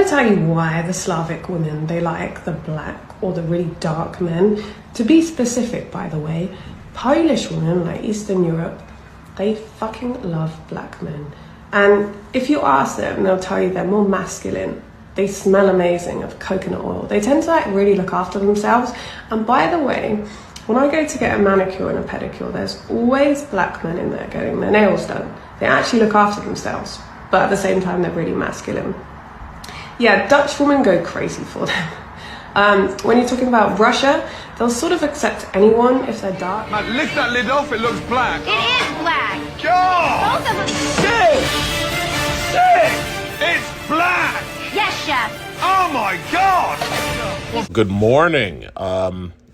to tell you why the Slavic women, they like the black or the really dark men. To be specific, by the way, Polish women, like Eastern Europe, they fucking love black men. And if you ask them, they'll tell you they're more masculine. They smell amazing of coconut oil. They tend to like really look after themselves. And by the way, when I go to get a manicure and a pedicure, there's always black men in there getting their nails done. They actually look after themselves, but at the same time, they're really masculine. Yeah, Dutch women go crazy for them. When you're talking about Russia, they'll sort of accept anyone if they're dark. Man, lift that lid off, it looks black. It is black. God! Both of them. Sick! It's black! Yes, chef. Oh my God! Good morning.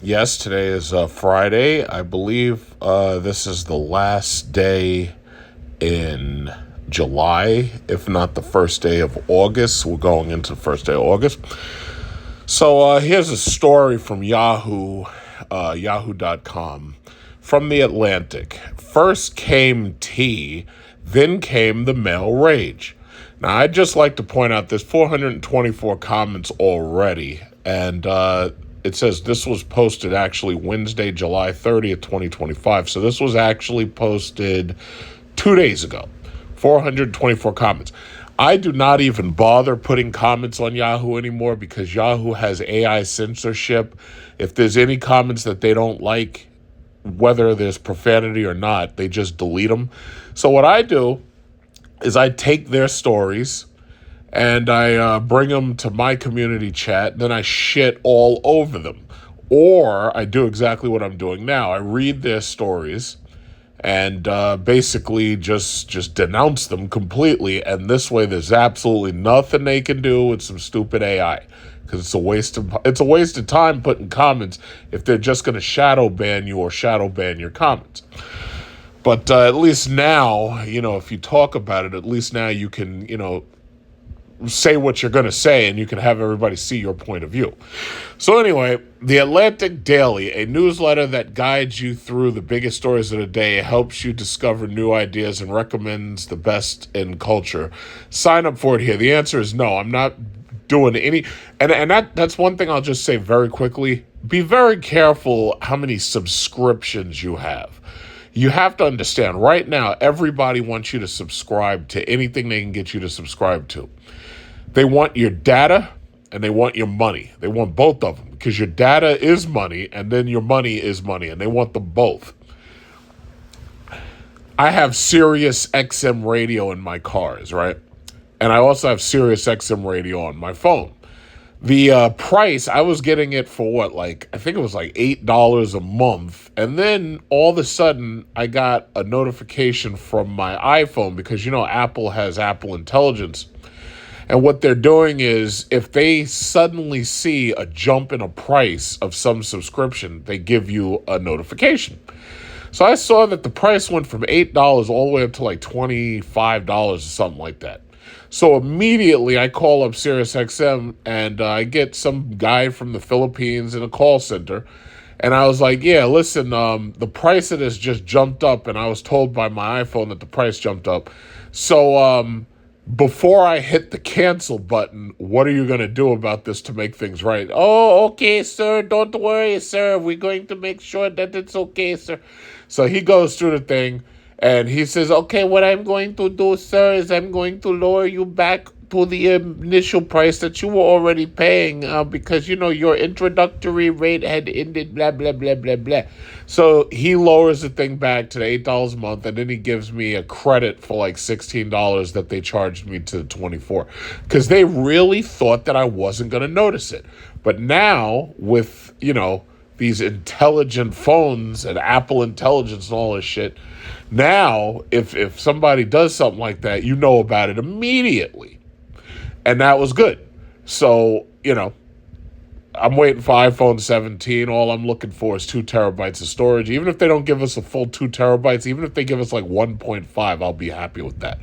Yes, today is Friday. I believe this is the last day in July, if not the first day of August. We're going into the first day of August. So here's a story from Yahoo, yahoo.com, from The Atlantic. First came tea, then came the male rage. Now, I'd just like to point out there's 424 comments already, and it says this was posted actually Wednesday, July 30th, 2025. So this was actually posted 2 days ago. 424 comments. I do not even bother putting comments on Yahoo anymore because Yahoo has AI censorship. If there's any comments that they don't like, whether there's profanity or not, they just delete them. So what I do is I take their stories and I bring them to my community chat, then I shit all over them. Or I do exactly what I'm doing now. I read their stories and basically just denounce them completely. And this way, there's absolutely nothing they can do with some stupid AI, because it's a waste of time putting comments if they're just going to shadow ban you or shadow ban your comments. But at least now, if you talk about it, at least now you can, say what you're going to say and you can have everybody see your point of view. So anyway, The Atlantic Daily, a newsletter that guides you through the biggest stories of the day, helps you discover new ideas and recommends the best in culture. Sign up for it here. The answer is no. I'm not doing any. And that's one thing I'll just say very quickly. Be very careful how many subscriptions you have. You have to understand, right now, everybody wants you to subscribe to anything they can get you to subscribe to. They want your data and they want your money. They want both of them because your data is money and then your money is money, and they want them both. I have Sirius XM radio in my cars, right? And I also have Sirius XM radio on my phone. The price, I was getting it for I think it was like $8 a month. And then all of a sudden I got a notification from my iPhone because, Apple has Apple Intelligence. And what they're doing is if they suddenly see a jump in a price of some subscription, they give you a notification. So I saw that the price went from $8 all the way up to like $25 or something like that. So immediately I call up SiriusXM and I get some guy from the Philippines in a call center. And I was like, yeah, listen, the price of this just jumped up. And I was told by my iPhone that the price jumped up. So before I hit the cancel button, what are you going to do about this to make things right? Oh, okay, sir. Don't worry, sir. We're going to make sure that it's okay, sir. So he goes through the thing. And he says, okay, what I'm going to do, sir, is I'm going to lower you back to the initial price that you were already paying because, your introductory rate had ended, blah, blah, blah, blah, blah. So he lowers the thing back to the $8 a month, and then he gives me a credit for like $16 that they charged me to $24 because they really thought that I wasn't going to notice it. But now with, these intelligent phones and Apple Intelligence and all this shit, now, if somebody does something like that, you know about it immediately. And that was good. So, I'm waiting for iPhone 17. All I'm looking for is 2 terabytes of storage. Even if they don't give us a full 2 terabytes, even if they give us like 1.5, I'll be happy with that.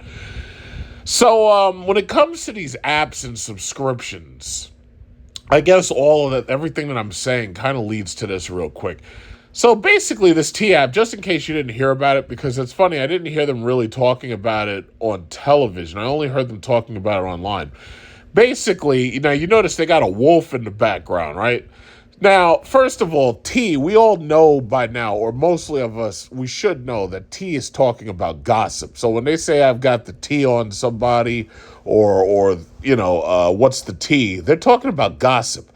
So, when it comes to these apps and subscriptions, I guess all of that, everything that I'm saying kind of leads to this real quick. So basically this T app, just in case you didn't hear about it, because it's funny, I didn't hear them really talking about it on television. I only heard them talking about it online. basically, you notice they got a wolf in the background, right? Now, first of all, T, we all know by now, or mostly of us, we should know that T is talking about gossip. So when they say I've got the T on somebody, or what's the T, they're talking about gossip.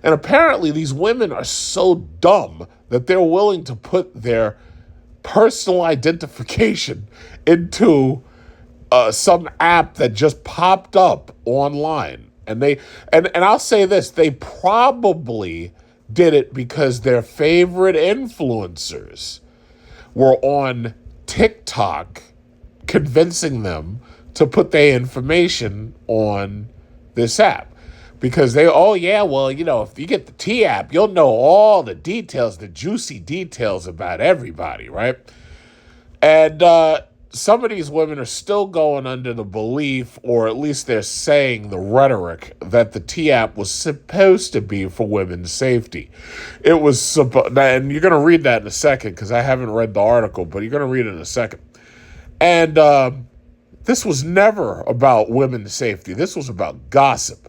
And apparently these women are so dumb that they're willing to put their personal identification into some app that just popped up online. And I'll say this, they probably did it because their favorite influencers were on TikTok convincing them to put their information on this app. Because if you get the T app, you'll know all the details, the juicy details about everybody, right? And some of these women are still going under the belief, or at least they're saying the rhetoric, that the T app was supposed to be for women's safety. It was and you're going to read that in a second because I haven't read the article, but you're going to read it in a second. And this was never about women's safety. This was about gossip.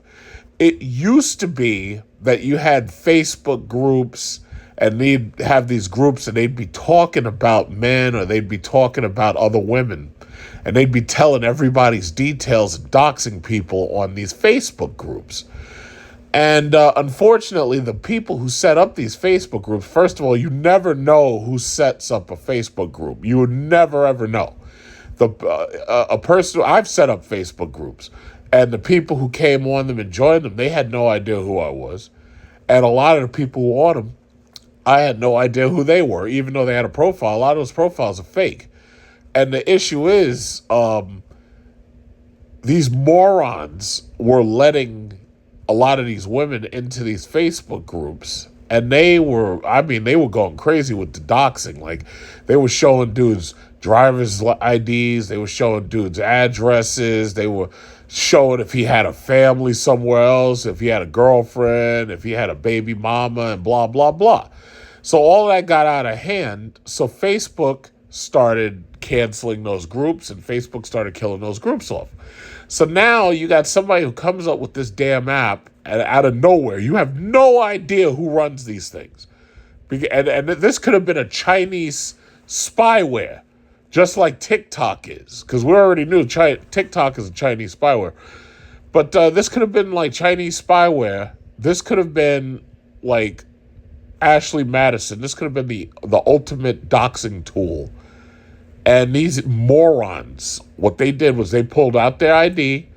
It used to be that you had Facebook groups, and they'd have these groups and they'd be talking about men, or they'd be talking about other women, and they'd be telling everybody's details and doxing people on these Facebook groups. And unfortunately, the people who set up these Facebook groups, first of all, you never know who sets up a Facebook group. You would never, ever know. I've set up Facebook groups, and the people who came on them and joined them, they had no idea who I was. And a lot of the people who on them, I had no idea who they were, even though they had a profile. A lot of those profiles are fake. And the issue is, these morons were letting a lot of these women into these Facebook groups. And they were going crazy with the doxing. Like, they were showing dudes driver's IDs. They were showing dudes addresses. They were showing if he had a family somewhere else, if he had a girlfriend, if he had a baby mama, and blah, blah, blah. So all that got out of hand. So Facebook started canceling those groups, and Facebook started killing those groups off. So now you got somebody who comes up with this damn app, and out of nowhere, you have no idea who runs these things. And this could have been a Chinese spyware, just like TikTok is, because we already knew TikTok is a Chinese spyware. But this could have been like Chinese spyware. This could have been like Ashley Madison. This could have been the ultimate doxing tool. And these morons, what they did was they pulled out their ID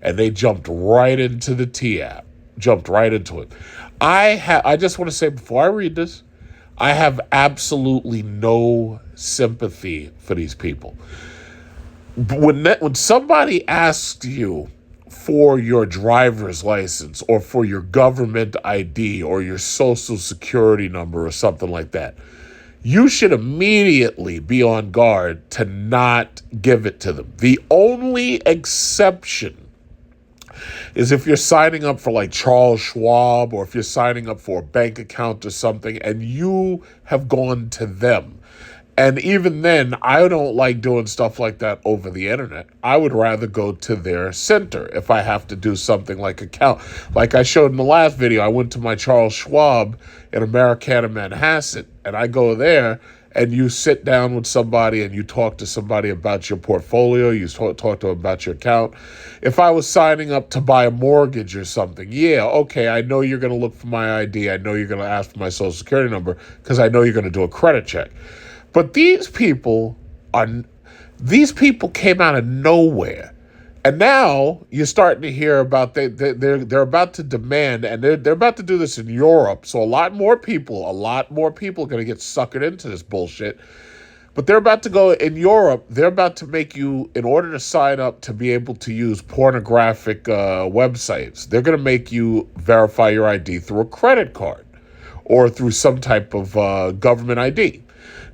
and they jumped right into the T app. Jumped right into it. I just want to say before I read this, I have absolutely no sympathy for these people. When somebody asks you for your driver's license or for your government ID or your social security number or something like that, you should immediately be on guard to not give it to them. The only exception is if you're signing up for like Charles Schwab, or if you're signing up for a bank account or something and you have gone to them. And even then, I don't like doing stuff like that over the internet. I would rather go to their center if I have to do something like account. Like I showed in the last video, I went to my Charles Schwab in Americana, Manhasset, and I go there and you sit down with somebody and you talk to somebody about your portfolio, you talk to them about your account. If I was signing up to buy a mortgage or something, yeah, okay, I know you're going to look for my ID. I know you're going to ask for my social security number because I know you're going to do a credit check. But these people came out of nowhere. And now you're starting to hear about they're about to demand, and they're about to do this in Europe. So a lot more people are going to get suckered into this bullshit. But they're about to go in Europe. They're about to make you, in order to sign up to be able to use pornographic websites, they're going to make you verify your ID through a credit card or through some type of government ID.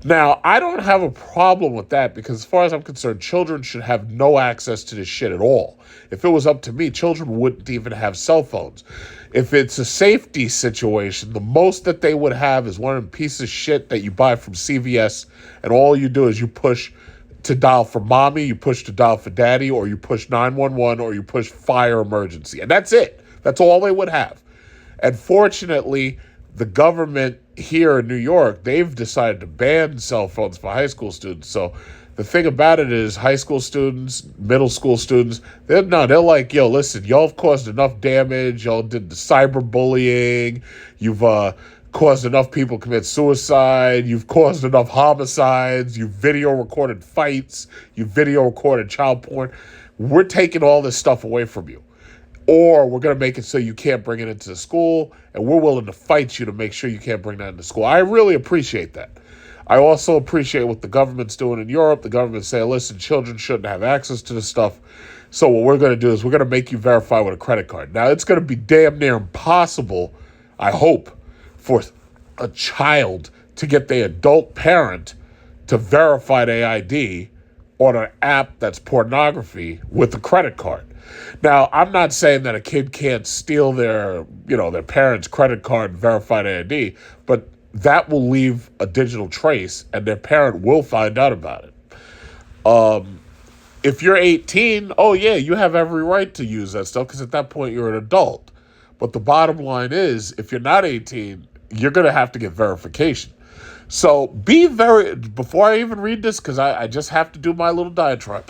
Now, I don't have a problem with that because as far as I'm concerned, children should have no access to this shit at all. If it was up to me, children wouldn't even have cell phones. If it's a safety situation, the most that they would have is one of them pieces of shit that you buy from CVS, and all you do is you push to dial for mommy, you push to dial for daddy, or you push 911, or you push fire emergency. And that's it. That's all they would have. And fortunately, the government here in New York, they've decided to ban cell phones for high school students. So the thing about it is high school students, middle school students, they're like, yo, listen, y'all have caused enough damage. Y'all did the cyberbullying. You've caused enough people commit suicide. You've caused enough homicides. You've video recorded fights. You've video recorded child porn. We're taking all this stuff away from you. Or we're going to make it so you can't bring it into the school, and we're willing to fight you to make sure you can't bring that into school. I really appreciate that. I also appreciate what the government's doing in Europe. The government's saying, listen, children shouldn't have access to this stuff. So what we're going to do is we're going to make you verify with a credit card. Now, it's going to be damn near impossible, I hope, for a child to get their adult parent to verify their ID on an app that's pornography with a credit card. Now, I'm not saying that a kid can't steal their parents' credit card and verify their ID, but that will leave a digital trace and their parent will find out about it. If you're 18, oh yeah, you have every right to use that stuff because at that point you're an adult. But the bottom line is, if you're not 18, you're going to have to get verification. So before I even read this, because I just have to do my little diatribe,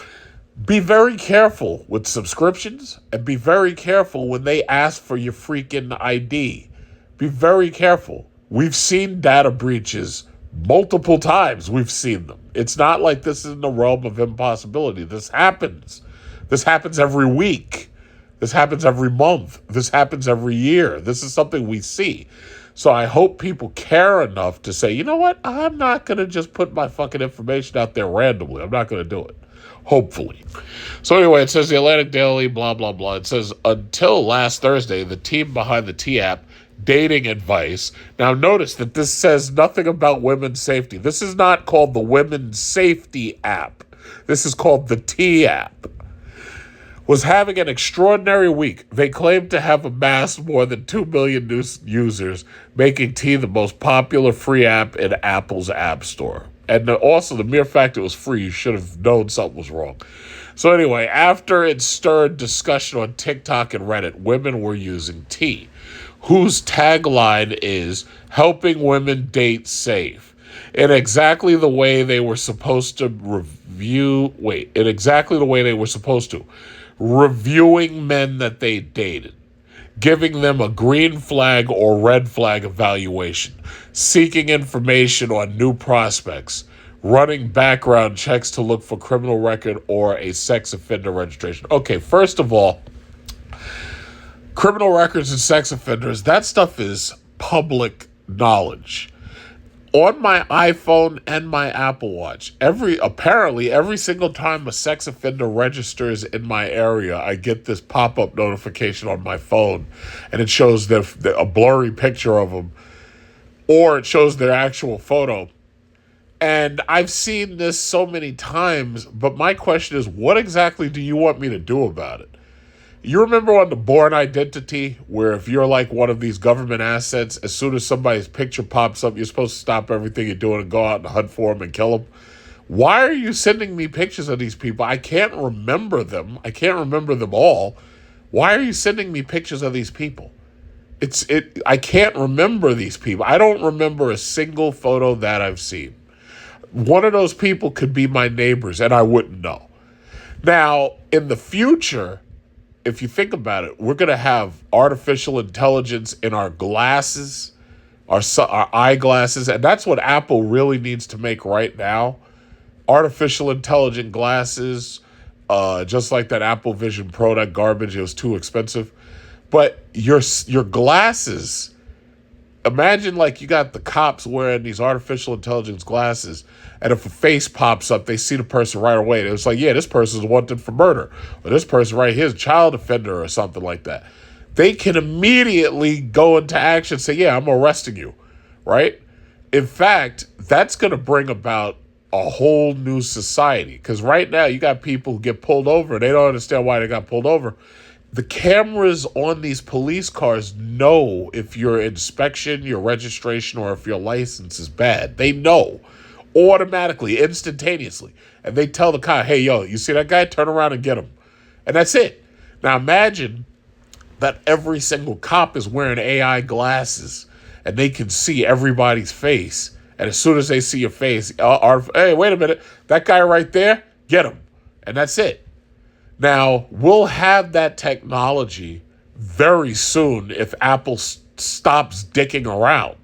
be very careful with subscriptions and be very careful when they ask for your freaking ID. Be very careful. We've seen data breaches multiple times. We've seen them. It's not like this is in the realm of impossibility. This happens. This happens every week. This happens every month. This happens every year. This is something we see. So I hope people care enough to say, you know what? I'm not going to just put my fucking information out there randomly. I'm not going to do it. Hopefully. So anyway, it says the Atlantic Daily, blah, blah, blah. It says, until last Thursday, the team behind the T-App dating advice. Now notice that this says nothing about women's safety. This is not called the Women's Safety App. This is called the T-App. Was having an extraordinary week. They claimed to have amassed more than 2 million new users, making T the most popular free app in Apple's App Store. And also the mere fact it was free, you should have known something was wrong. So anyway, after it stirred discussion on TikTok and Reddit, women were using T, whose tagline is helping women date safe. In exactly the way they were supposed to reviewing men that they dated, giving them a green flag or red flag evaluation, seeking information on new prospects, running background checks to look for criminal record or a sex offender registration. Okay, first of all, criminal records and sex offenders, that stuff is public knowledge. On my iPhone and my Apple Watch, every single time a sex offender registers in my area, I get this pop-up notification on my phone, and it shows a blurry picture of them, or it shows their actual photo. And I've seen this so many times, but my question is, what exactly do you want me to do about it? You remember on the Born Identity, where if you're like one of these government assets, as soon as somebody's picture pops up, you're supposed to stop everything you're doing and go out and hunt for them and kill them? Why are you sending me pictures of these people? I can't remember them. I can't remember them all. Why are you sending me pictures of these people? I can't remember these people. I don't remember a single photo that I've seen. One of those people could be my neighbors, and I wouldn't know. Now, in the future, if you think about it, we're going to have artificial intelligence in our glasses, our eyeglasses, and that's what Apple really needs to make right now. Artificial intelligent glasses, just like that Apple Vision Pro, that garbage, it was too expensive. But your glasses, imagine like you got the cops wearing these artificial intelligence glasses, and if a face pops up, they see the person right away. It's like, yeah, this person's wanted for murder, or this person right here is a child offender or something like that. They can immediately go into action and say, yeah, I'm arresting you, right? In fact, that's going to bring about a whole new society, because right now you got people who get pulled over and they don't understand why they got pulled over. The cameras on these police cars know if your inspection, your registration, or if your license is bad. They know. automatically, instantaneously. And they tell the cop, hey, yo, you see that guy? Turn around and get him. And that's it. Now imagine that every single cop is wearing AI glasses and they can see everybody's face. And as soon as they see your face, hey, wait a minute, that guy right there, get him. And that's it. Now, we'll have that technology very soon if Apple stops dicking around.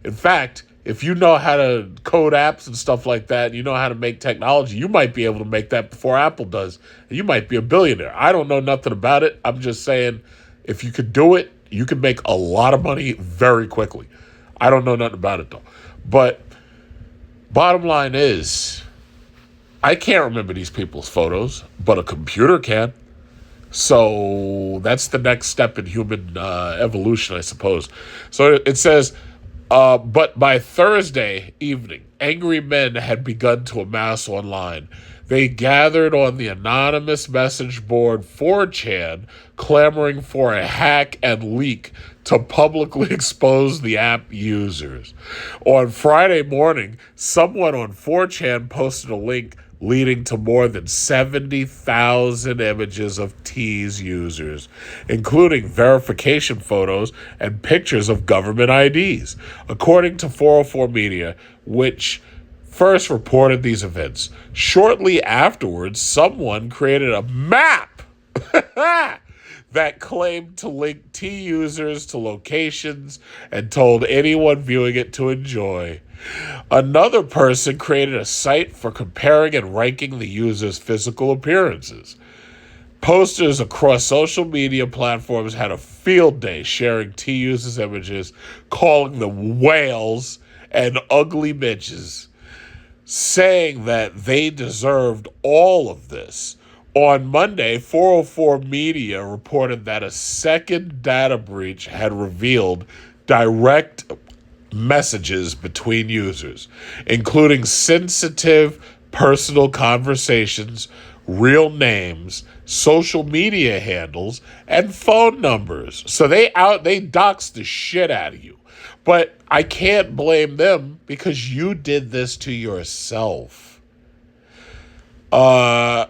In fact, if you know how to code apps and stuff like that, you know how to make technology, you might be able to make that before Apple does. You might be a billionaire. I don't know nothing about it. I'm just saying, if you could do it, you could make a lot of money very quickly. I don't know nothing about it, though. But bottom line is, I can't remember these people's photos, but a computer can. So that's the next step in human evolution, I suppose. So it says, but by Thursday evening, angry men had begun to amass online. They gathered on the anonymous message board 4chan, clamoring for a hack and leak to publicly expose the app users. On Friday morning, someone on 4chan posted a link leading to more than 70,000 images of T's users, including verification photos and pictures of government IDs. According to 404 Media, which first reported these events, shortly afterwards, someone created a map that claimed to link T users to locations and told anyone viewing it to enjoy. Another person created a site for comparing and ranking the user's physical appearances. Posters across social media platforms had a field day sharing T users' images, calling them whales and ugly bitches, saying that they deserved all of this. On Monday, 404 Media reported that a second data breach had revealed direct messages between users, including sensitive personal conversations, real names, social media handles, and phone numbers. So they doxed the shit out of you. But I can't blame them because you did this to yourself. A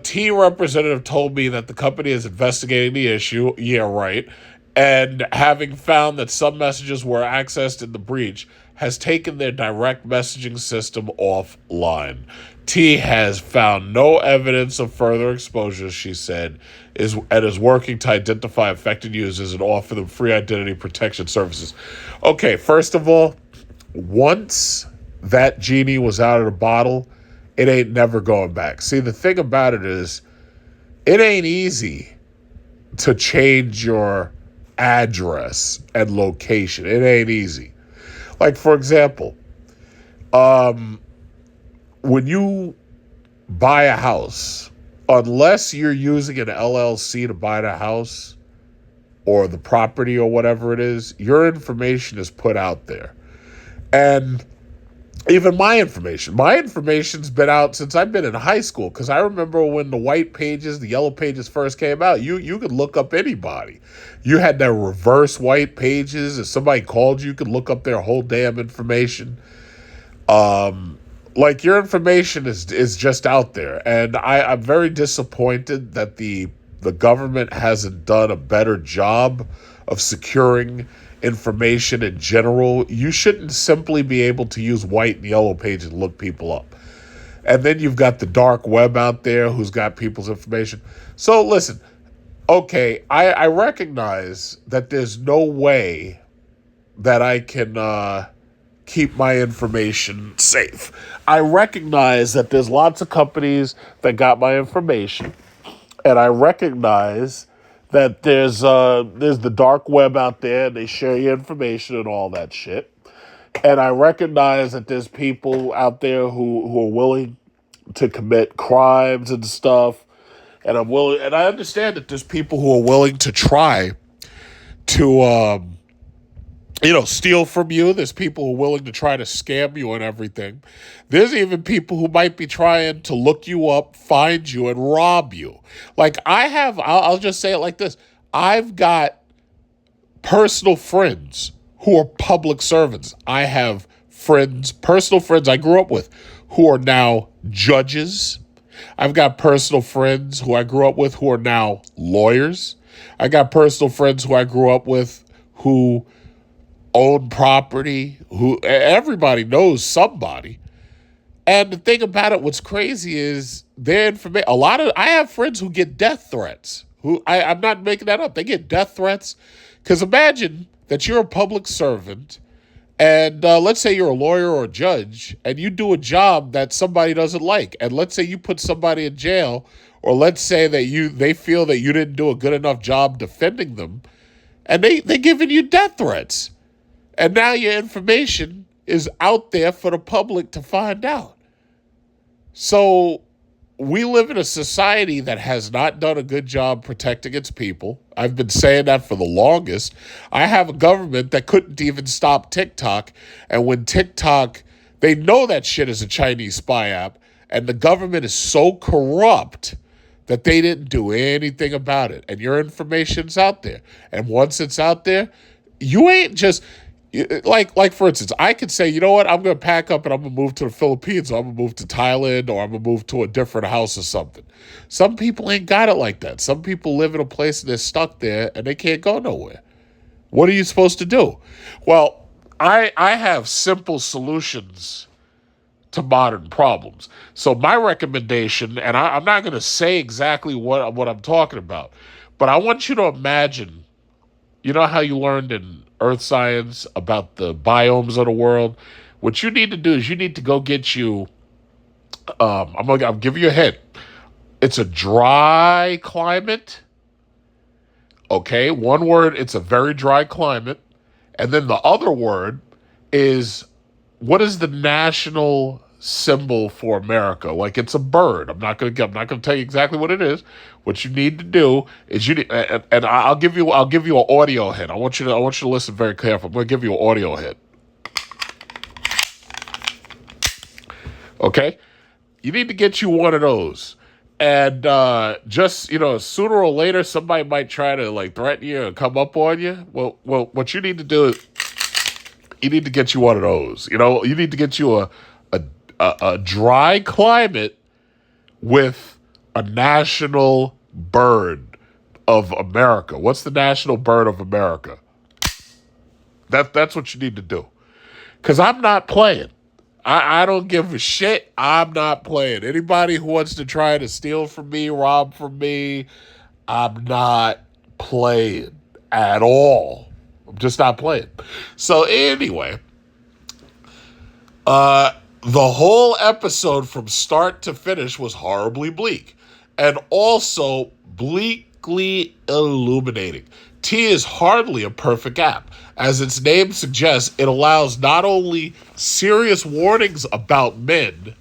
T representative told me that the company is investigating the issue. Yeah, right. And having found that some messages were accessed in the breach, has taken their direct messaging system offline. T has found no evidence of further exposure, she said, and is working to identify affected users and offer them free identity protection services. Okay, first of all, once that genie was out of the bottle, it ain't never going back. See, the thing about it is, it ain't easy to change your address and location. It ain't easy. Like, for example, when you buy a house, unless you're using an LLC to buy the house or the property or whatever it is, your information is put out there. And even my information's been out since I've been in high school, because I remember when the white pages, the yellow pages first came out, you could look up anybody. You had that reverse white pages. If somebody called you could look up their whole damn information. Like, your information is just out there. And I'm very disappointed that the government hasn't done a better job of securing information in general. You shouldn't simply be able to use white and yellow pages and look people up. And then you've got the dark web out there who's got people's information. So listen, okay, I recognize that there's no way that I can keep my information safe. I recognize that there's lots of companies that got my information, and I recognize that there's the dark web out there, and they share your information and all that shit. And I recognize that there's people out there who are willing to commit crimes and stuff. And I understand that there's people who are willing to try to steal from you. There's people who are willing to try to scam you and everything. There's even people who might be trying to look you up, find you, and rob you. Like, I'll just say it like this. I've got personal friends who are public servants. I have friends, personal friends I grew up with who are now judges. I've got personal friends who I grew up with who are now lawyers. I got personal friends who I grew up with who own property, who everybody knows somebody. And the thing about it, what's crazy is their information. I have friends who get death threats. I'm not making that up. They get death threats. Because imagine that you're a public servant and let's say you're a lawyer or a judge and you do a job that somebody doesn't like. And let's say you put somebody in jail, or let's say that they feel that you didn't do a good enough job defending them, and they're giving you death threats. And now your information is out there for the public to find out. So we live in a society that has not done a good job protecting its people. I've been saying that for the longest. I have a government that couldn't even stop TikTok. And when TikTok, they know that shit is a Chinese spy app, and the government is so corrupt that they didn't do anything about it. And your information's out there. And once it's out there, you ain't just... Like for instance, I could say, you know what, I'm going to pack up and I'm going to move to the Philippines, or I'm going to move to Thailand, or I'm going to move to a different house or something. Some people ain't got it like that. Some people live in a place and they're stuck there and they can't go nowhere. What are you supposed to do? Well, I have simple solutions to modern problems. So my recommendation, and I'm not going to say exactly what I'm talking about, but I want you to imagine, you know how you learned in earth science about the biomes of the world? What you need to do is you need to go get you, I'll give you a hint. It's a dry climate. Okay, one word, it's a very dry climate. And then the other word is, what is the national symbol for America? Like, it's a bird. I'm not going to tell you exactly what it is. What you need to do is and I'll give you an audio hint. I want you to listen very carefully. I'm going to give you an audio hint. Okay? You need to get you one of those. And just, sooner or later, somebody might try to like threaten you or come up on you. Well, what you need to do is you need to get you one of those. You need to get you a dry climate with a national bird of America. What's the national bird of America? That's what you need to do. Because I'm not playing. I don't give a shit. I'm not playing. Anybody who wants to try to steal from me, rob from me, I'm not playing at all. I'm just not playing. So anyway, the whole episode from start to finish was horribly bleak and also bleakly illuminating. T is hardly a perfect app. As its name suggests, it allows not only serious warnings about men,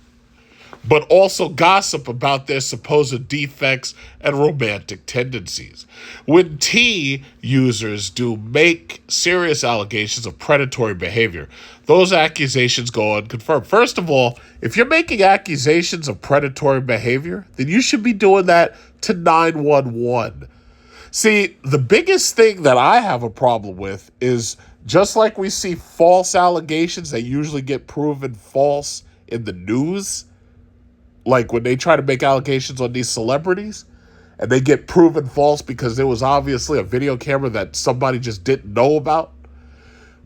but also gossip about their supposed defects and romantic tendencies. When T users do make serious allegations of predatory behavior, those accusations go unconfirmed. First of all, if you're making accusations of predatory behavior, then you should be doing that to 911. See, the biggest thing that I have a problem with is, just like we see false allegations that usually get proven false in the news, like when they try to make allegations on these celebrities and they get proven false because there was obviously a video camera that somebody just didn't know about.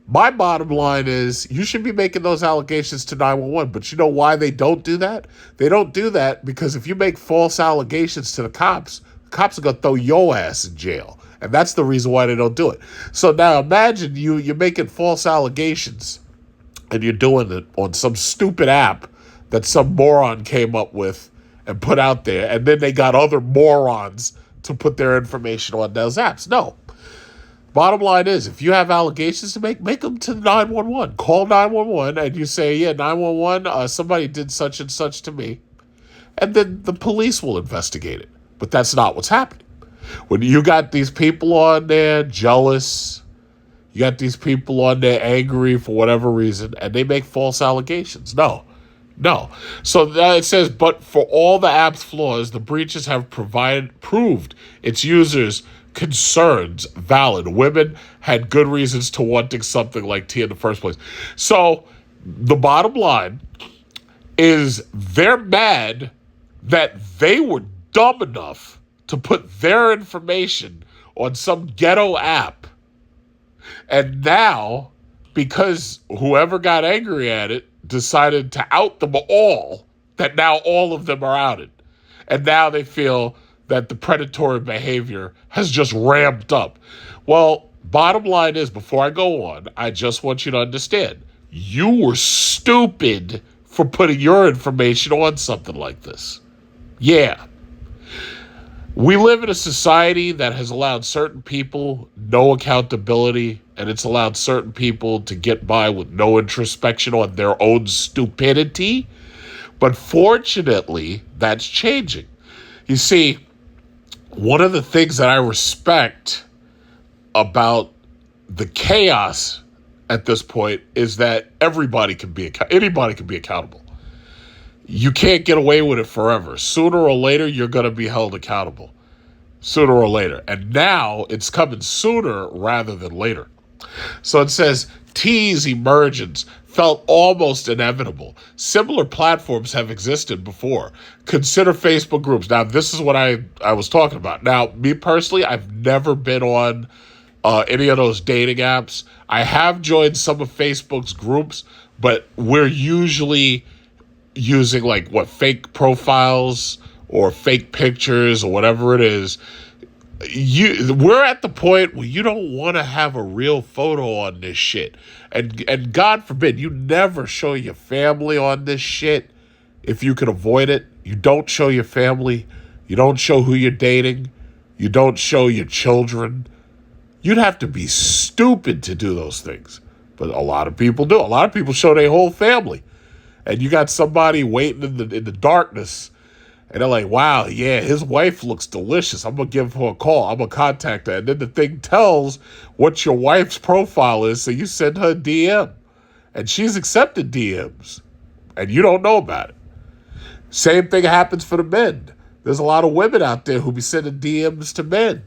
My bottom line is you should be making those allegations to 911. But you know why they don't do that? They don't do that because if you make false allegations to the cops are going to throw your ass in jail. And that's the reason why they don't do it. So now imagine you're making false allegations and you're doing it on some stupid app that some moron came up with and put out there. And then they got other morons to put their information on those apps. No. Bottom line is, if you have allegations to make them to 911. Call 911 and you say, yeah, 911, somebody did such and such to me. And then the police will investigate it. But that's not what's happening. When you got these people on there jealous, you got these people on there angry for whatever reason, and they make false allegations. No. So it says, but for all the app's flaws, the breaches have proved its users' concerns valid. Women had good reasons to wanting something like T in the first place. So The bottom line is they're mad that they were dumb enough to put their information on some ghetto app. And now, because whoever got angry at it decided to out them all, that now all of them are outed. And now they feel that the predatory behavior has just ramped up. Well, bottom line is, before I go on, I just want you to understand, you were stupid for putting your information on something like this. Yeah. We live in a society that has allowed certain people no accountability, and it's allowed certain people to get by with no introspection on their own stupidity. But fortunately, that's changing. You see, one of the things that I respect about the chaos at this point is that anybody can be accountable. You can't get away with it forever. Sooner or later, you're going to be held accountable. Sooner or later. And now it's coming sooner rather than later. So it says, T's emergence felt almost inevitable. Similar platforms have existed before. Consider Facebook groups. Now, this is what I was talking about. Now, me personally, I've never been on any of those dating apps. I have joined some of Facebook's groups, but we're usually using fake profiles or fake pictures or whatever it is. We're at the point where you don't want to have a real photo on this shit. And God forbid, you never show your family on this shit if you can avoid it. You don't show your family. You don't show who you're dating. You don't show your children. You'd have to be stupid to do those things. But a lot of people do. A lot of people show their whole family. And you got somebody waiting in the darkness, and they're like, wow, yeah, his wife looks delicious. I'm going to give her a call. I'm going to contact her. And then the thing tells what your wife's profile is, so you send her a DM. And she's accepted DMs, and you don't know about it. Same thing happens for the men. There's a lot of women out there who be sending DMs to men.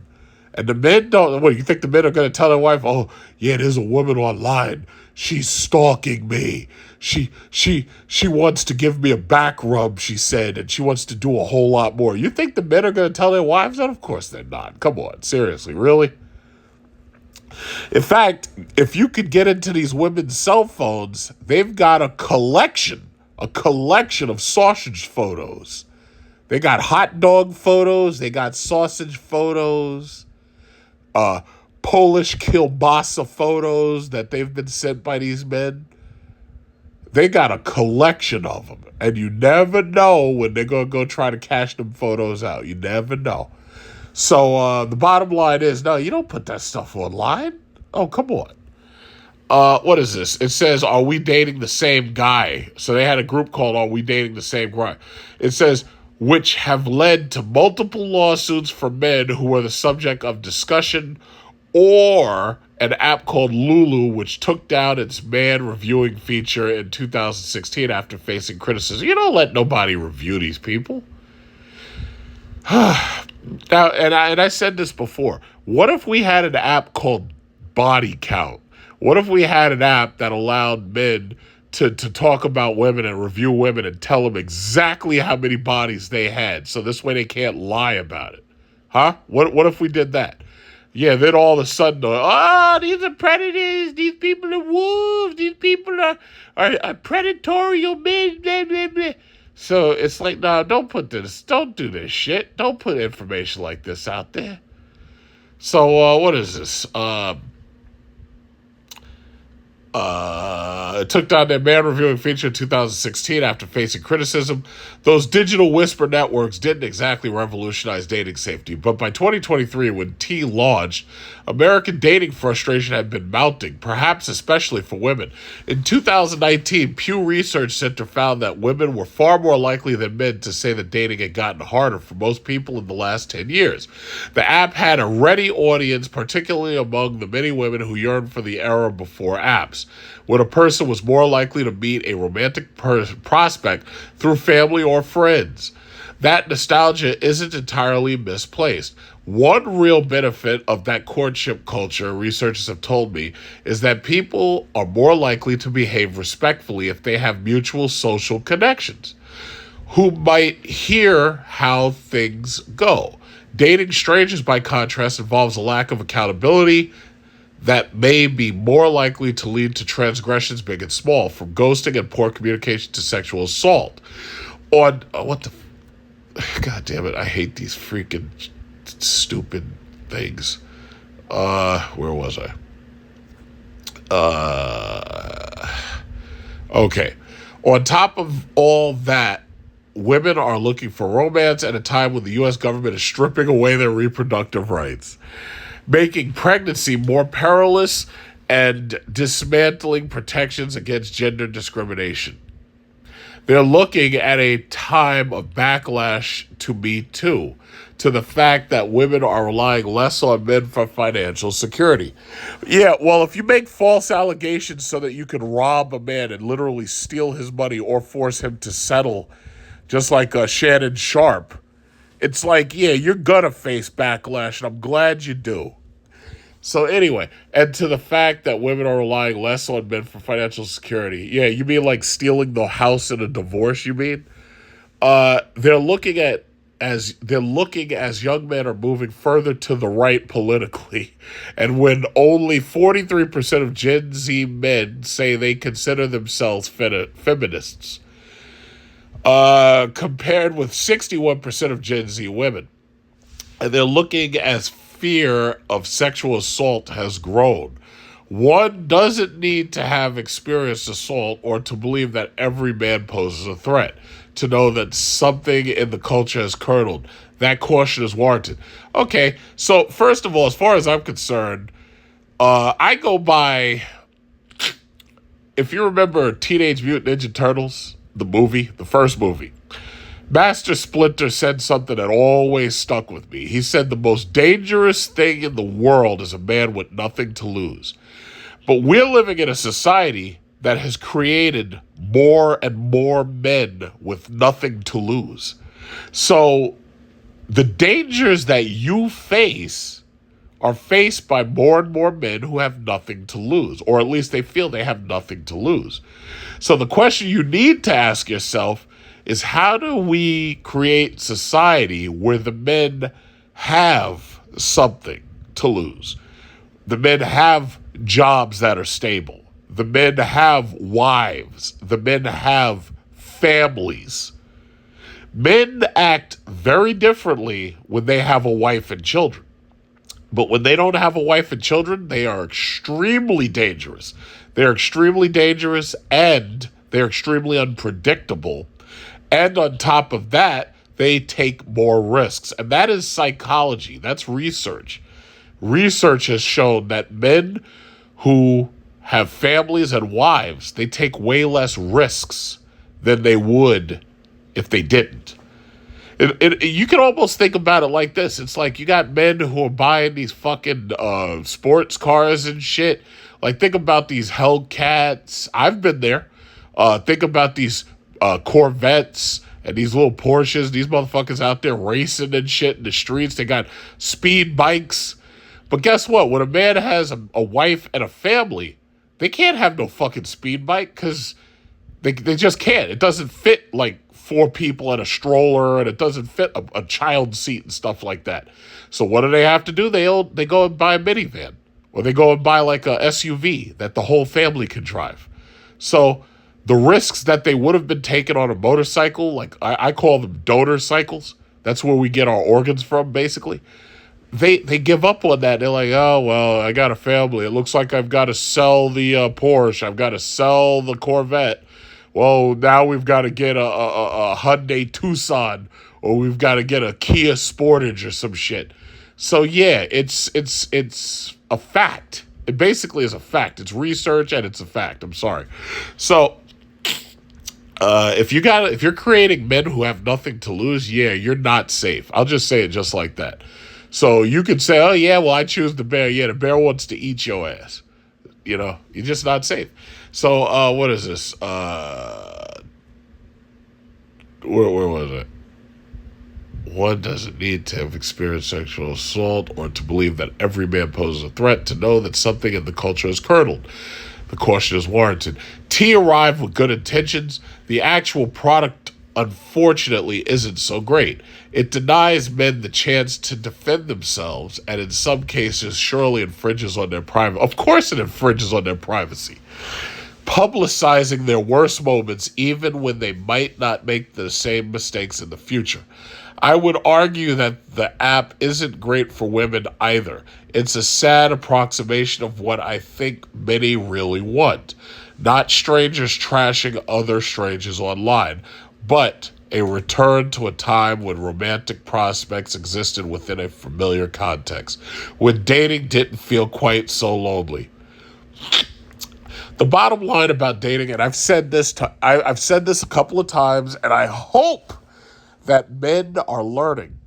And the men don't, what, you think the men are going to tell their wife, oh, yeah, there's a woman online. She's stalking me. She wants to give me a back rub, she said, and she wants to do a whole lot more. You think the men are going to tell their wives that? Of course they're not. Come on, seriously, really? In fact, if you could get into these women's cell phones, they've got a collection of sausage photos. They got hot dog photos. They got sausage photos. Polish kielbasa photos that they've been sent by these men. They got a collection of them. And you never know when they're going to go try to cash them photos out. You never know. So the bottom line is, no, you don't put that stuff online. Oh, come on. What is this? It says, are we dating the same guy? So they had a group called Are We Dating the Same Guy? It says, which have led to multiple lawsuits from men who were the subject of discussion, or an app called Lulu, which took down its man reviewing feature in 2016 after facing criticism. You don't let nobody review these people. Now, and I said this before. What if we had an app called Body Count? What if we had an app that allowed men to talk about women and review women and tell them exactly how many bodies they had, so this way they can't lie about it? Huh? What if we did that? Yeah, then all of a sudden, these are predators, these people are wolves, these people are predatorial men, blah, blah, blah. So it's like, no, don't do this shit. Don't put information like this out there. So what is this? It took down their man reviewing feature in 2016 after facing criticism. Those digital whisper networks didn't exactly revolutionize dating safety, but by 2023, when T launched, American dating frustration had been mounting, perhaps especially for women. In 2019, Pew Research Center found that women were far more likely than men to say that dating had gotten harder for most people in the last 10 years. The app had a ready audience, particularly among the many women who yearned for the era before apps, when a person was more likely to meet a romantic prospect through family or friends. that nostalgia isn't entirely misplaced. One real benefit of that courtship culture, researchers have told me, is that people are more likely to behave respectfully if they have mutual social connections who might hear how things go. Dating strangers, by contrast, involves a lack of accountability that may be more likely to lead to transgressions big and small, from ghosting and poor communication to sexual assault. On God damn it, I hate these freaking stupid things. Where was I? Okay. On top of all that, women are looking for romance at a time when the U.S. government is stripping away their reproductive rights, making pregnancy more perilous and dismantling protections against gender discrimination. They're looking at a time of backlash to Me Too, to the fact that women are relying less on men for financial security. Yeah, well, if you make false allegations so that you can rob a man and literally steal his money or force him to settle, just like Shannon Sharpe, it's like, yeah, you're gonna face backlash, and I'm glad you do. So anyway, and to the fact that women are relying less on men for financial security. Yeah, you mean like stealing the house in a divorce, you mean? They're looking as young men are moving further to the right politically, and when only 43% of Gen Z men say they consider themselves feminists, compared with 61% of Gen Z women. And they're looking as fear of sexual assault has grown. One doesn't need to have experienced assault or to believe that every man poses a threat to know that something in the culture has curdled. That caution is warranted. Okay, so first of all, as far as I'm concerned, I go by, if you remember Teenage Mutant Ninja Turtles, the movie, the first movie, Master Splinter said something that always stuck with me. He said the most dangerous thing in the world is a man with nothing to lose. But we're living in a society that has created more and more men with nothing to lose. So the dangers that you face are faced by more and more men who have nothing to lose, or at least they feel they have nothing to lose. So the question you need to ask yourself is, how do we create society where the men have something to lose? The men have jobs that are stable. The men have wives. The men have families. Men act very differently when they have a wife and children. But when they don't have a wife and children, they are extremely dangerous. They're extremely dangerous, and they're extremely unpredictable. And on top of that, they take more risks. And that is psychology. That's research. Research has shown that men who have families and wives, they take way less risks than they would if they didn't. You can almost think about it like this. It's like you got men who are buying these fucking sports cars and shit. Like, think about these Hellcats. I've been there. Think about these Corvettes and these little Porsches. These motherfuckers out there racing and shit in the streets. They got speed bikes. But guess what? When a man has a wife and a family, they can't have no fucking speed bike because they just can't. It doesn't fit like 4 people in a stroller, and it doesn't fit a child seat and stuff like that. So what do they have to do? They go and buy a minivan, or they go and buy like a SUV that the whole family can drive. So the risks that they would have been taking on a motorcycle, like I call them donor cycles. That's where we get our organs from, basically. They give up on that. They're like, oh, well, I got a family. It looks like I've got to sell the Porsche. I've got to sell the Corvette. Well, now we've got to get a Hyundai Tucson, or we've got to get a Kia Sportage or some shit. So yeah, it's a fact. It basically is a fact. It's research and it's a fact. I'm sorry. So if you're creating men who have nothing to lose, yeah, you're not safe. I'll just say it just like that. So you could say, oh yeah, well, I choose the bear. Yeah, the bear wants to eat your ass. You know, you're just not safe. So what is this? Where was it? One doesn't need to have experienced sexual assault or to believe that every man poses a threat to know that something in the culture is curdled. The caution is warranted. T arrived with good intentions. The actual product, unfortunately, isn't so great. It denies men the chance to defend themselves, and in some cases, surely infringes on their privacy. Of course, it infringes on their privacy. Publicizing their worst moments, even when they might not make the same mistakes in the future. I would argue that the app isn't great for women either. It's a sad approximation of what I think many really want. Not strangers trashing other strangers online, but a return to a time when romantic prospects existed within a familiar context, when dating didn't feel quite so lonely. The bottom line about dating, and I've said this a couple of times, and I hope that men are learning.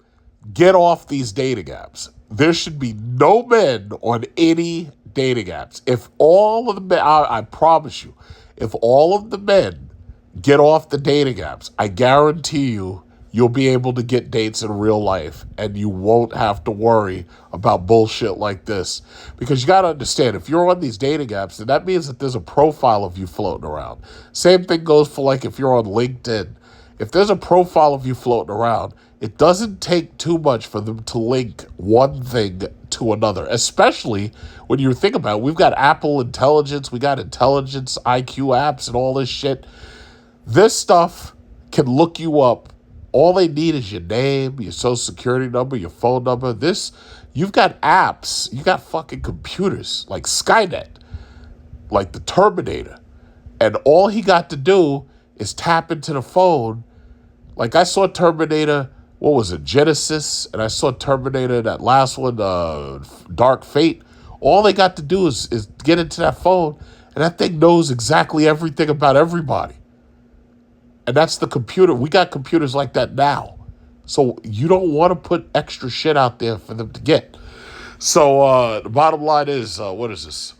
Get off these dating apps. There should be no men on any dating apps. If all of the men, I promise you, if all of the men get off the dating apps, I guarantee you'll be able to get dates in real life, and you won't have to worry about bullshit like this. Because you got to understand, if you're on these dating apps, then that means that there's a profile of you floating around. Same thing goes for like if you're on LinkedIn. If there's a profile of you floating around, it doesn't take too much for them to link one thing to another, especially when you think about it. We've got Apple Intelligence, we got Intelligence IQ apps and all this shit. This stuff can look you up. All they need is your name, your social security number, your phone number. You've got apps, you got fucking computers like Skynet, like the Terminator. And all he got to do is tap into the phone. Like I saw Terminator, what was it, Genesis, and I saw Terminator, that last one, Dark Fate. All they got to do is get into that phone, and that thing knows exactly everything about everybody. And that's the computer. We got computers like that now. So you don't want to put extra shit out there for them to get. So the bottom line is, what is this?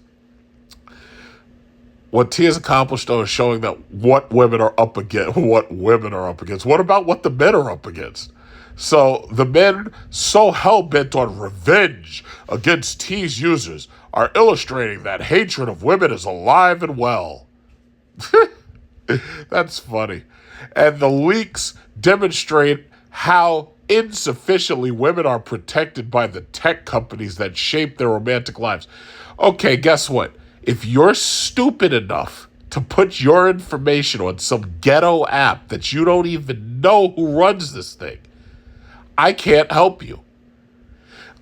What T has accomplished, though, is showing that what women are up against. What about what the men are up against? So the men, so hell-bent on revenge against T's users, are illustrating that hatred of women is alive and well. That's funny. And the leaks demonstrate how insufficiently women are protected by the tech companies that shape their romantic lives. Okay, guess what? If you're stupid enough to put your information on some ghetto app that you don't even know who runs this thing, I can't help you.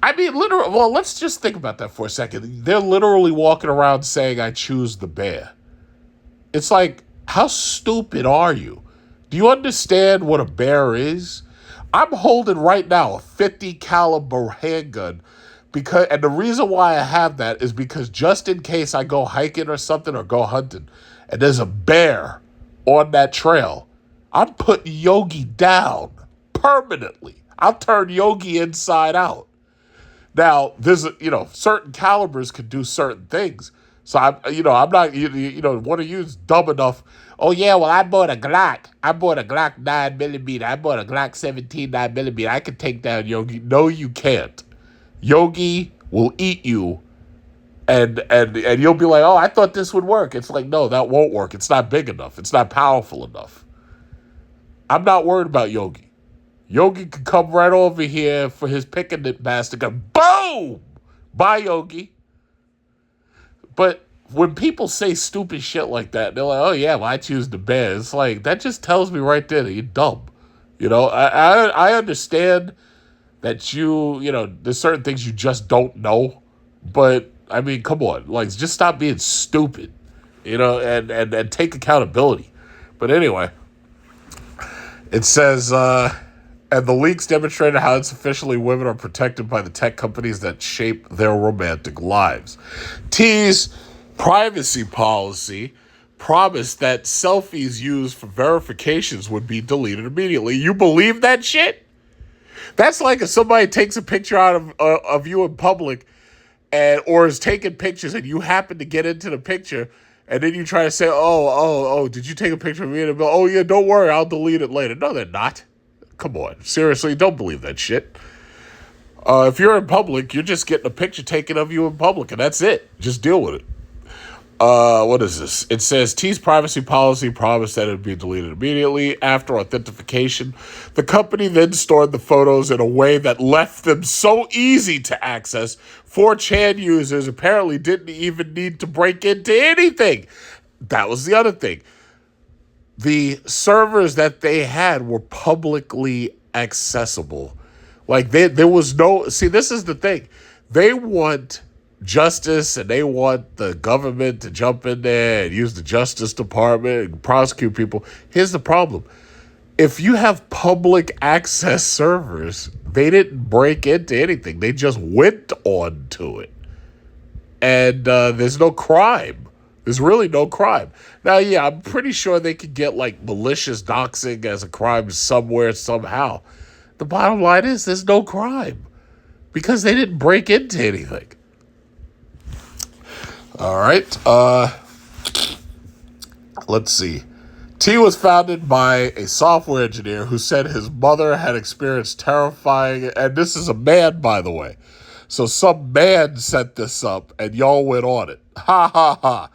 I mean, literally, well, let's just think about that for a second. They're literally walking around saying, I choose the bear. It's like, how stupid are you? Do you understand what a bear is? I'm holding right now a 50 caliber handgun and the reason why I have that is because just in case I go hiking or something or go hunting and there's a bear on that trail, I'm putting Yogi down permanently. I'll turn Yogi inside out. Now, there's certain calibers can do certain things. So I'm not, one of you is dumb enough. Oh yeah, well I bought a Glock 9mm. I bought a Glock 17 9mm. I can take down Yogi. No, you can't. Yogi will eat you, and you'll be like, oh, I thought this would work. It's like, no, that won't work. It's not big enough. It's not powerful enough. I'm not worried about Yogi. Yogi can come right over here for his picnic bastard gun. Boom! Bye, Yogi. But when people say stupid shit like that, they're like, oh, yeah, well, I choose the bear. It's like, that just tells me right there that you're dumb. I understand that there's certain things you just don't know. But, I mean, come on. Like, just stop being stupid, and take accountability. But anyway, it says, and the leaks demonstrated how insufficiently women are protected by the tech companies that shape their romantic lives. T's privacy policy promised that selfies used for verifications would be deleted immediately. You believe that shit? That's like if somebody takes a picture out of you in public or is taking pictures and you happen to get into the picture and then you try to say, oh, did you take a picture of me? And they'll be, oh, yeah, don't worry, I'll delete it later. No, they're not. Come on. Seriously, don't believe that shit. If you're in public, you're just getting a picture taken of you in public, and that's it. Just deal with it. What is this? It says T's privacy policy promised that it would be deleted immediately after authentication. The company then stored the photos in a way that left them so easy to access. 4chan users apparently didn't even need to break into anything. That was the other thing. The servers that they had were publicly accessible. Like, there was no... See, this is the thing. They want justice, and they want the government to jump in there and use the Justice Department and prosecute people. Here's the problem. If you have public access servers, they didn't break into anything. They just went on to it. And there's no crime. There's really no crime. Now, yeah, I'm pretty sure they could get, like, malicious doxing as a crime somewhere, somehow. The bottom line is there's no crime because they didn't break into anything. All right. Let's see. T was founded by a software engineer who said his mother had experienced terrifying, and this is a man, by the way. So some man set this up, and y'all went on it. Ha, ha, ha.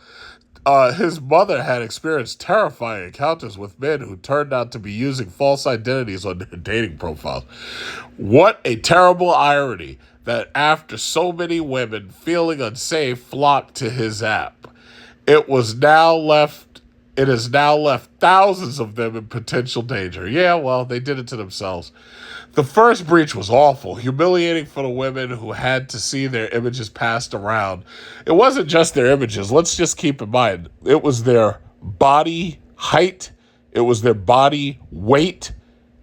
His mother had experienced terrifying encounters with men who turned out to be using false identities on their dating profiles. What a terrible irony that after so many women feeling unsafe flocked to his app, it has now left thousands of them in potential danger. Yeah, well, they did it to themselves. The first breach was awful, humiliating for the women who had to see their images passed around. It wasn't just their images. Let's just keep in mind, it was their body height, it was their body weight,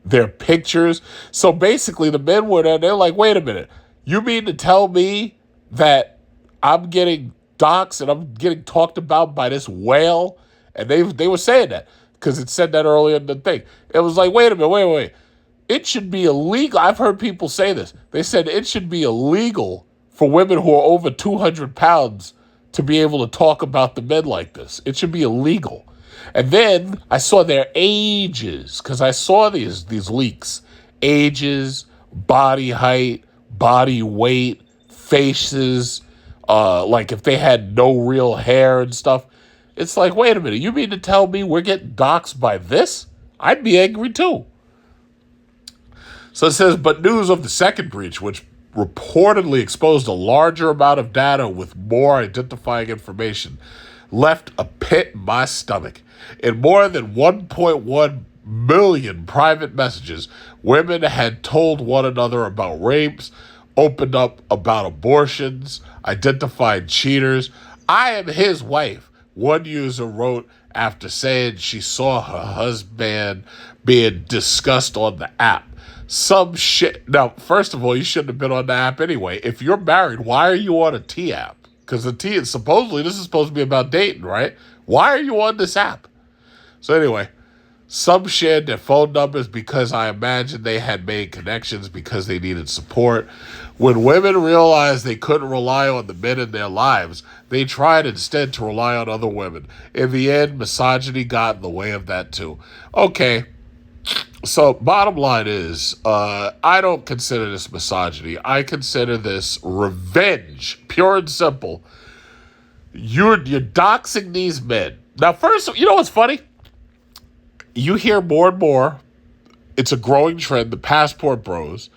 their pictures. So basically, the men were there, they're like, wait a minute, you mean to tell me that I'm getting doxxed and I'm getting talked about by this whale? And they were saying that because it said that earlier in the thing. It was like, wait a minute, wait. It should be illegal. I've heard people say this. They said it should be illegal for women who are over 200 pounds to be able to talk about the men like this. It should be illegal. And then I saw their ages because I saw these leaks. Ages, body height, body weight, faces, like if they had no real hair and stuff. It's like, wait a minute, you mean to tell me we're getting doxxed by this? I'd be angry too. So it says, but news of the second breach, which reportedly exposed a larger amount of data with more identifying information, left a pit in my stomach. In more than 1.1 million private messages, women had told one another about rapes, opened up about abortions, identified cheaters. I am his wife, one user wrote after saying she saw her husband being discussed on the app. Some shit. Now, first of all, you shouldn't have been on the app anyway. If you're married, why are you on a T app? Because the T is supposedly, this is supposed to be about dating, right? Why are you on this app? So anyway, some shared their phone numbers because I imagine they had made connections because they needed support. When women realized they couldn't rely on the men in their lives, they tried instead to rely on other women. In the end, misogyny got in the way of that too. Okay. So, bottom line is, I don't consider this misogyny. I consider this revenge, pure and simple. You're doxing these men. Now, first, you know what's funny? You hear more and more, it's a growing trend, the passport bros.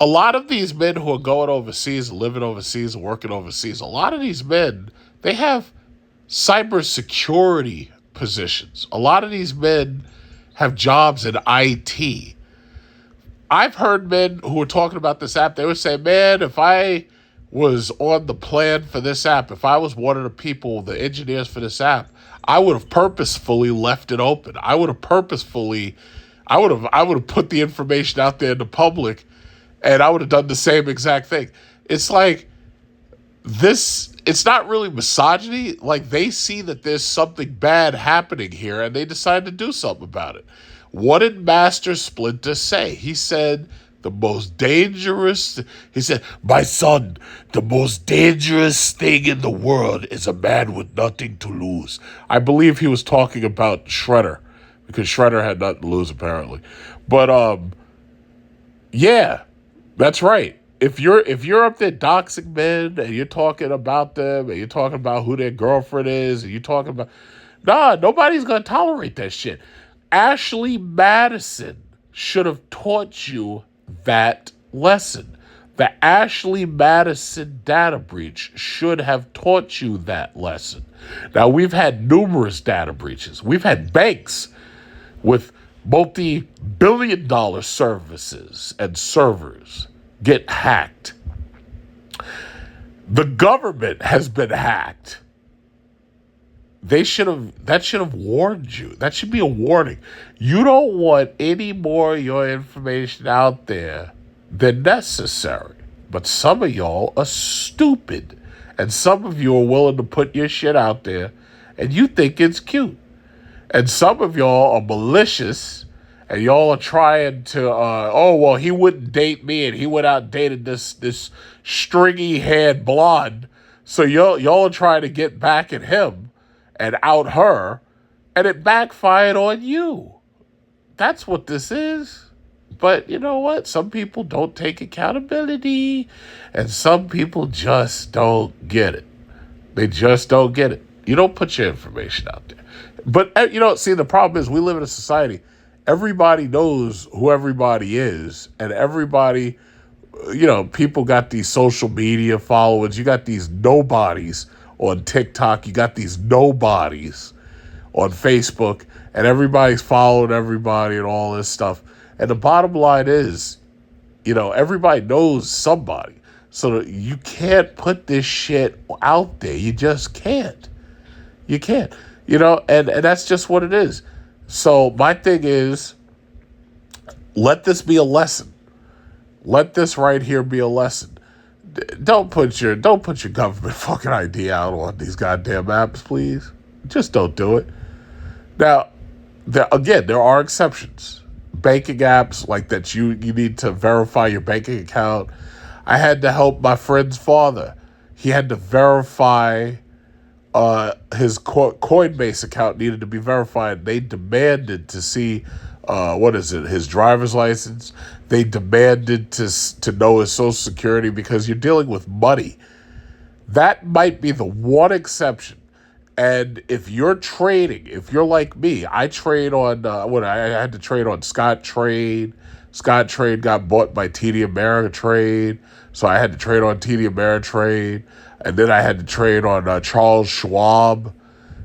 A lot of these men who are going overseas, living overseas, working overseas, a lot of these men, they have cybersecurity positions. A lot of these men have jobs in IT. I've heard men who were talking about this app, they would say, man, if I was on the plan for this app, if I was one of the people, the engineers for this app, I would have purposefully left it open. I would have put the information out there in the public, and I would have done the same exact thing. It's like this, it's not really misogyny. Like, they see that there's something bad happening here and they decide to do something about it. What did Master Splinter say? He said, my son, the most dangerous thing in the world is a man with nothing to lose. I believe he was talking about Shredder, because Shredder had nothing to lose apparently. But Yeah, that's right. If you're up there doxing men and you're talking about them and you're talking about who their girlfriend is and you're talking about, nah, nobody's gonna tolerate that shit. Ashley Madison should have taught you that lesson. The Ashley Madison data breach should have taught you that lesson. Now, we've had numerous data breaches. We've had banks with multi-billion-dollar services and servers get hacked. The government has been hacked. That should have warned you. That should be a warning. You don't want any more of your information out there than necessary. But some of y'all are stupid. And some of you are willing to put your shit out there and you think it's cute. And some of y'all are malicious and y'all are trying to, oh, well, he wouldn't date me and he went out and dated this stringy haired blonde. So y'all are trying to get back at him and out her, and it backfired on you. That's what this is. But you know what? Some people don't take accountability, and some people just don't get it. They just don't get it. You don't put your information out there. But, see, the problem is we live in a society. Everybody knows who everybody is, and everybody, people got these social media followers. You got these nobodies on TikTok. You got these nobodies on Facebook, and everybody's following everybody and all this stuff. And the bottom line is, everybody knows somebody. So you can't put this shit out there. You just can't. You can't. And that's just what it is. So my thing is, let this be a lesson. Let this right here be a lesson. Don't put your government fucking ID out on these goddamn apps, please. Just don't do it. Now, there are exceptions. Banking apps like that, you need to verify your banking account. I had to help my friend's father. He had to verify his Coinbase account needed to be verified. They demanded to see his driver's license. They demanded to know his social security because you're dealing with money. That might be the one exception. And if you're trading, if you're like me, I trade on I had to trade on Scottrade. Scottrade got bought by TD Ameritrade, so I had to trade on TD Ameritrade, and then I had to trade on Charles Schwab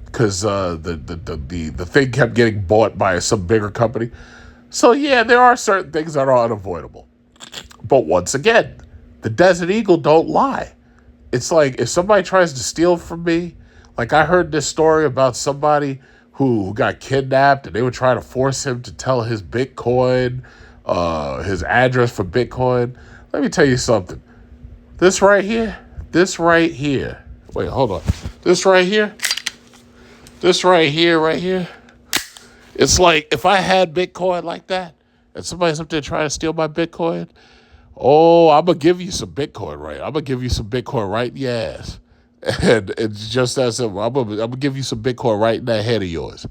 because the thing kept getting bought by some bigger company. So yeah, there are certain things that are unavoidable. But once again, the Desert Eagle don't lie. It's like if somebody tries to steal from me, like I heard this story about somebody who got kidnapped and they were trying to force him to tell his Bitcoin, his address for Bitcoin. Let me tell you something. This right here. Wait, hold on. This right here. It's like if I had Bitcoin like that and somebody's up there trying to steal my Bitcoin, oh, I'm going to give you some Bitcoin, right? I'm going to give you some Bitcoin right in your ass. And it's just that simple. I'm gonna give you some Bitcoin right in that head of yours.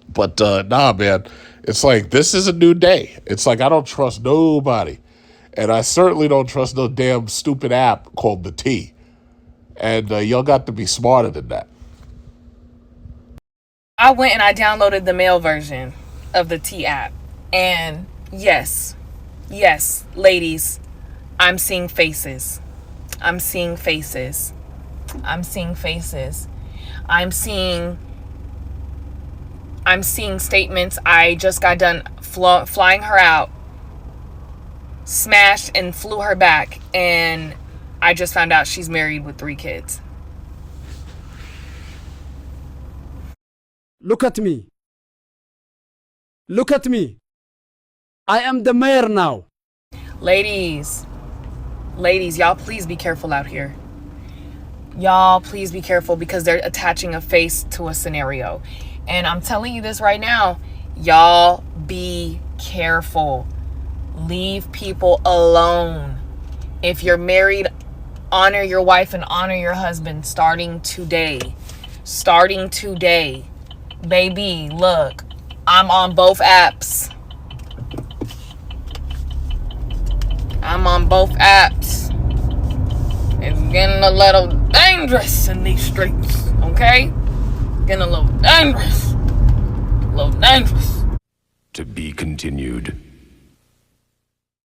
But nah, man, it's like this is a new day. It's like I don't trust nobody, and I certainly don't trust no damn stupid app called the T. And y'all got to be smarter than that. I went and I downloaded the male version of the T app, and yes, ladies, I'm seeing faces. I'm seeing statements. I just got done flying her out, smashed and flew her back, and I just found out she's married with 3 kids. Look at me. I am the mayor now. Ladies, y'all please be careful out here. Y'all please be careful because they're attaching a face to a scenario. And I'm telling you this right now, y'all be careful. Leave people alone. If you're married, honor your wife and honor your husband starting today. Baby, look, I'm on both apps. I'm on both apps. It's getting a little dangerous in these streets, okay? Getting a little dangerous. A little dangerous. To be continued.